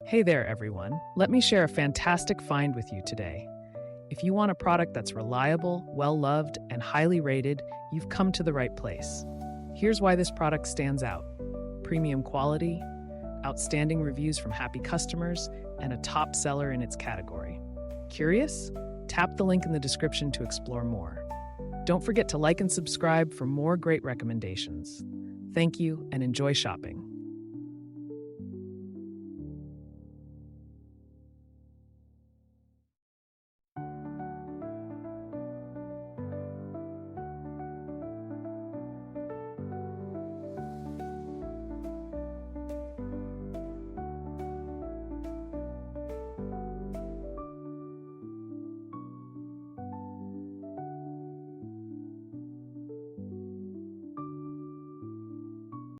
Hey there, everyone. Let me share a fantastic find with you today. If you want a product that's reliable, well-loved, and highly rated, you've come to the right place. Here's why this product stands out: premium quality, outstanding reviews from happy customers, and a top seller in its category. Curious? Tap the link in the description to explore more. Don't forget to like and subscribe for more great recommendations. Thank you and enjoy shopping.